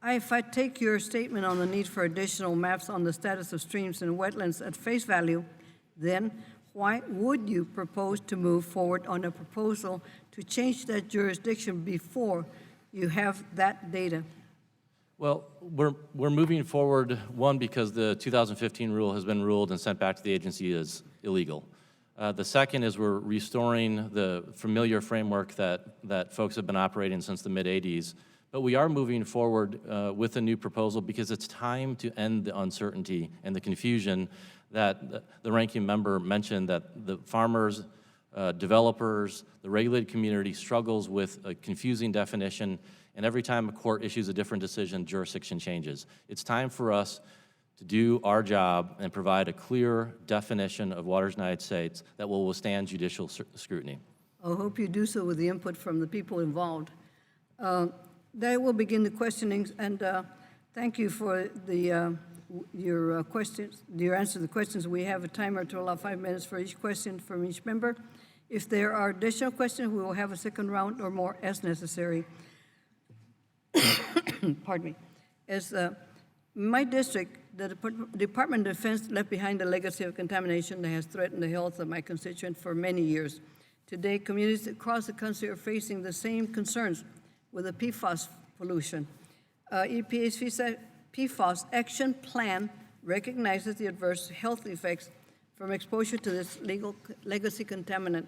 If I take your statement on the need for additional maps on the status of streams and wetlands at face value, then why would you propose to move forward on a proposal to change that jurisdiction before you have that data? Well, we're moving forward, one, because the 2015 rule has been ruled and sent back to the agency as illegal. The second is we're restoring the familiar framework that folks have been operating since the mid-'80s. But we are moving forward with a new proposal because it's time to end the uncertainty and the confusion that the ranking member mentioned, that the farmers, developers, the regulated community struggles with a confusing definition, and every time a court issues a different decision, jurisdiction changes. It's time for us to do our job and provide a clear definition of waters in the United States that will withstand judicial scrutiny. I hope you do so with the input from the people involved. That will begin the questionings, and thank you for your questions, your answer to the questions. We have a timer to allow 5 minutes for each question from each member. If there are additional questions, we will have a second round or more as necessary. Pardon me. As my district, the Department of Defense left behind a legacy of contamination that has threatened the health of my constituents for many years. Today, communities across the country are facing the same concerns with the PFAS pollution. EPA's PFAS action plan recognizes the adverse health effects from exposure to this legacy contaminant.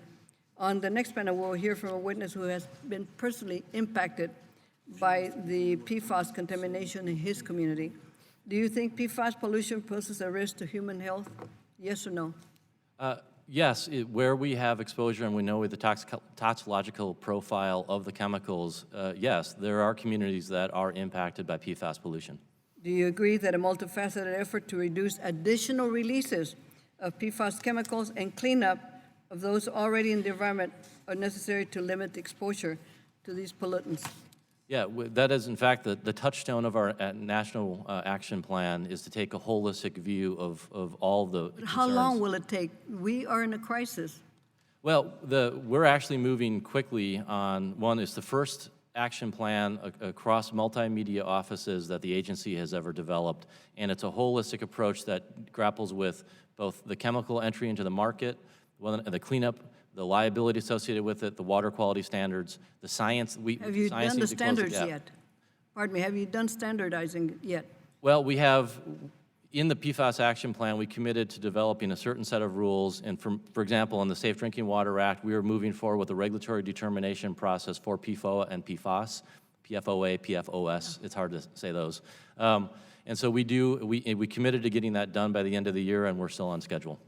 On the next panel, we'll hear from a witness who has been personally impacted by the PFAS contamination in his community. Do you think PFAS pollution poses a risk to human health? Yes or no? Yes, where we have exposure and we know the toxicological profile of the chemicals, yes, there are communities that are impacted by PFAS pollution. Do you agree that a multifaceted effort to reduce additional releases of PFAS chemicals and cleanup of those already in the environment are necessary to limit exposure to these pollutants? Yeah, that is in fact the touchstone of our national action plan, is to take a holistic view of all the concerns. How long will it take? We are in a crisis. Well, we're actually moving quickly on, one is the first action plan across multimedia offices that the agency has ever developed, and it's a holistic approach that grapples with both the chemical entry into the market, the cleanup, the liability associated with it, the water quality standards, the science. Have you done the standards yet? Pardon me, have you done standardizing yet? Well, we have, in the PFAS action plan, we committed to developing a certain set of rules, and for example, in the Safe Drinking Water Act, we are moving forward with a regulatory determination process for PFOA and PFAS, PFOA, PFOS, it's hard to say those. And so we committed to getting that done by the end of the year, and we're still on schedule.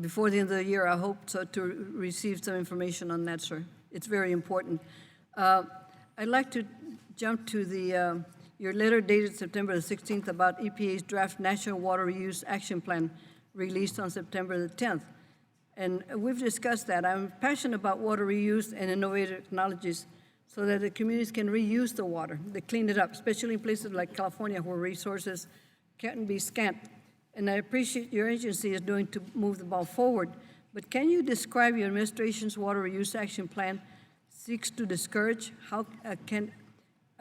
Before the end of the year, I hope to receive some information on that, sir. It's very important. I'd like to jump to your letter dated September the 16th about EPA's draft National Water Reuse Action Plan released on September the 10th. And we've discussed that. I'm passionate about water reuse and innovative technologies so that the communities can reuse the water. They clean it up, especially in places like California where resources can be scant. And I appreciate your agency is doing to move the ball forward. But can you describe your administration's water reuse action plan seeks to discourage?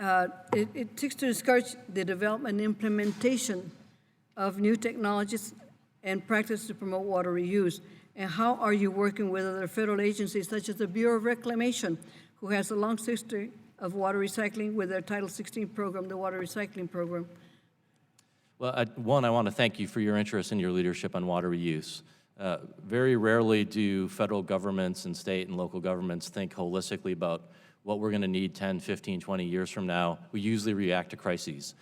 It seeks to discourage the development and implementation of new technologies and practice to promote water reuse. And how are you working with other federal agencies such as the Bureau of Reclamation, who has a long history of water recycling with their Title 16 program, the Water Recycling Program? Well, one, I want to thank you for your interest and your leadership on water reuse. Very rarely do federal governments and state and local governments think holistically about what we're going to need 10, 15, 20 years from now. We usually react to crises.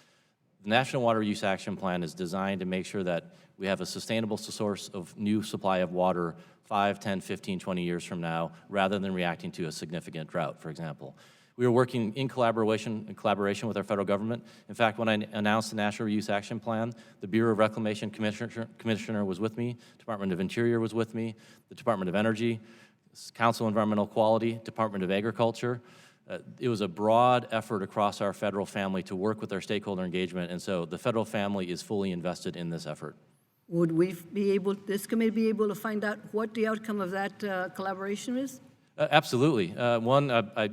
The National Water Use Action Plan is designed to make sure that we have a sustainable source of new supply of water 5, 10, 15, 20 years from now, rather than reacting to a significant drought, for example. We are working in collaboration with our federal government. In fact, when I announced the National Reuse Action Plan, the Bureau of Reclamation Commissioner was with me, Department of Interior was with me, the Department of Energy, Council of Environmental Quality, Department of Agriculture. It was a broad effort across our federal family to work with our stakeholder engagement, and so the federal family is fully invested in this effort. Would we be able, this committee be able to find out what the outcome of that collaboration is? Absolutely. One, I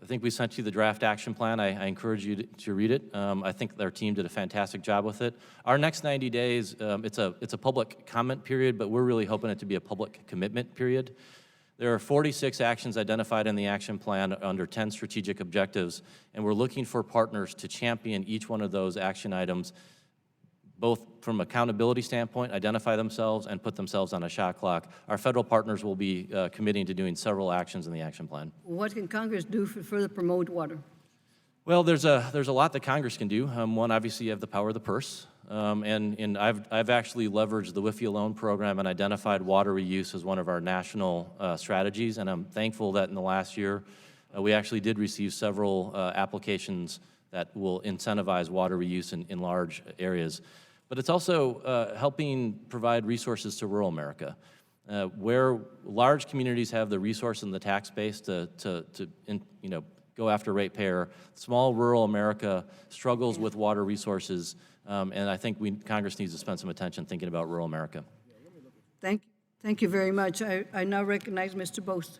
I think we sent you the draft action plan. I encourage you to read it. I think our team did a fantastic job with it. Our next 90 days, it's a public comment period, but we're really hoping it to be a public commitment period. There are 46 actions identified in the action plan under 10 strategic objectives, and we're looking for partners to champion each one of those action items, both from accountability standpoint, identify themselves and put themselves on a shot clock. Our federal partners will be committing to doing several actions in the action plan. What can Congress do to further promote water? Well, there's a lot that Congress can do. One, obviously, you have the power of the purse. And I've actually leveraged the WIFIA loan program and identified water reuse as one of our national strategies. And I'm thankful that in the last year, we actually did receive several applications that will incentivize water reuse in large areas. But it's also helping provide resources to rural America, where large communities have the resource and the tax base to go after ratepayer. Small rural America struggles with water resources, and I think Congress needs to spend some attention thinking about rural America. Thank you very much. I now recognize Mr. Bost.